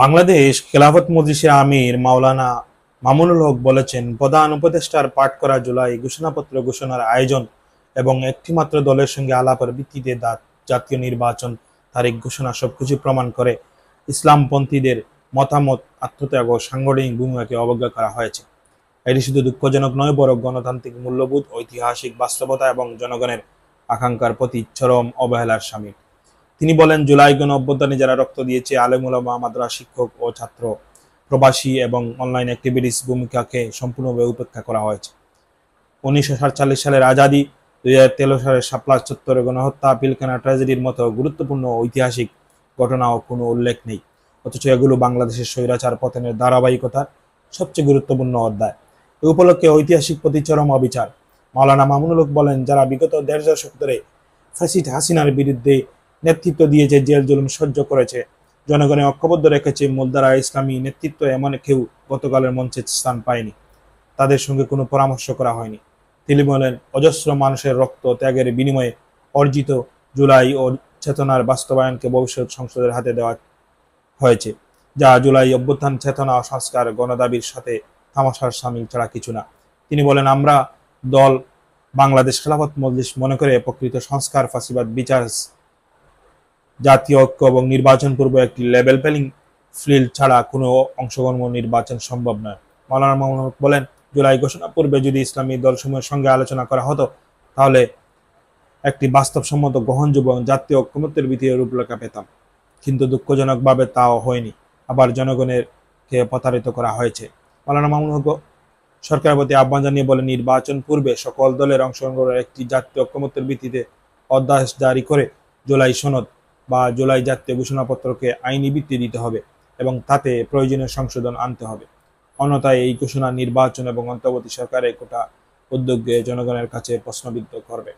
বাংলাদেশ খেলাফত মজলিসের আমির মাওলানা মামুনুল হক বলেছেন, প্রধান উপদেষ্টার পাঠ করা জুলাই ঘোষণাপত্র ঘোষণার আয়োজন এবং একটিমাত্র দলের সঙ্গে আলাপের ভিত্তিতে জাতীয় নির্বাচন তারিখ ঘোষণা সবকিছু প্রমাণ করে ইসলামপন্থীদের মতামত, আত্মত্যাগ ও সাংগঠনিক ভূমিকাকে অবজ্ঞা করা হয়েছে। এটি শুধু দুঃখজনক নয়, বরং গণতান্ত্রিক মূল্যবোধ, ঐতিহাসিক বাস্তবতা এবং জনগণের আকাঙ্ক্ষার প্রতি চরম অবহেলার শামিল। তিনি বলেন, জুলাই গণ অভ্যুত্থানে যারা রক্ত দিয়েছে, আলেম ওলামা, মাদ্রাসা শিক্ষক ও ছাত্র, প্রবাসী এবং অনলাইন অ্যাক্টিভিটিস ভূমিকাকে সম্পূর্ণভাবে উপেক্ষা করা হয়েছে। 1947 সালের আজাদি, 2013 সালের শাপলা চত্বরে গণহত্যা, পিলখানা ট্র্যাজেডির মতো গুরুত্বপূর্ণ ঐতিহাসিক ঘটনাও কোনো উল্লেখ নেই, অথচ এগুলো বাংলাদেশের স্বৈরাচার পতনের ধারাবাহিকতার সবচেয়ে গুরুত্বপূর্ণ অধ্যায়। এ উপলক্ষে ঐতিহাসিক প্রতি চরম অবিচার। মাওলানা মামুনুল হক বলেন, যারা বিগত 1.5 দশক ধরে ফ্যাসিস্ট হাসিনার বিরুদ্ধে নেতৃত্ব দিয়েছে, জেল জুলুম সহ্য করেছে, জনগণের ঐক্যবদ্ধ রেখেছে, মূলধারা ইসলামী নেতৃত্ব এমন কেউ গতকালের মঞ্চে স্থান পায়নি, তাদের সঙ্গে কোনো পরামর্শ করা হয়নি। তিনি বলেন, অজস্র মানুষের রক্ত ত্যাগের বিনিময়ে অর্জিত জুলাই ও চেতনার বাস্তবায়নকে ভবিষ্যৎ সংসদের হাতে দেওয়া হয়েছে, যা জুলাই অভ্যুত্থান চেতনা ও সংস্কার গণদাবির সাথে তামাশার সামিল ছাড়া কিছু না। তিনি বলেন, আমরা দল বাংলাদেশ খেলাফত মজলিস মনে করে প্রকৃত সংস্কার, ফাঁসিবাদ বিচার, জাতীয় ঐক্য এবং নির্বাচন পূর্ব একটি লেভেল প্লেইং ফিল্ড ছাড়া কোনো অংশগ্রহণ নির্বাচন সম্ভব নয়। মাওলানা মামুনুল বলেন, জুলাই ঘোষণা পূর্বে যদি ইসলামী দলসমূহের সঙ্গে আলোচনা করা হতো, তাহলে একটি বাস্তবসম্মত গ্রহণযোগ্য জাতীয় ঐক্যমত্যের ভিত্তিতে রূপরেখা পেতাম, কিন্তু দুঃখজনকভাবে তাও হয়নি। আবার জনগণকে প্রতারিত করা হয়েছে। মাওলানা মামুনুল হক সরকারের প্রতি আহ্বান জানিয়ে বলেন, নির্বাচন পূর্বে সকল দলের অংশগ্রহণের একটি জাতীয় ঐক্যমত্যের ভিত্তিতে অধ্যাদেশ জারি করে জুলাই সনদ বা জুলাই জাতীয় ঘোষণাপত্রকে আইনি ভিত্তি দিতে হবে এবং তাতে প্রয়োজনীয় সংশোধন আনতে হবে। অন্যথায় এই ঘোষণা নির্বাচন এবং অন্তর্বর্তী সরকারের কোটা উদ্যোগকে জনগণের কাছে প্রশ্নবিদ্ধ করবে।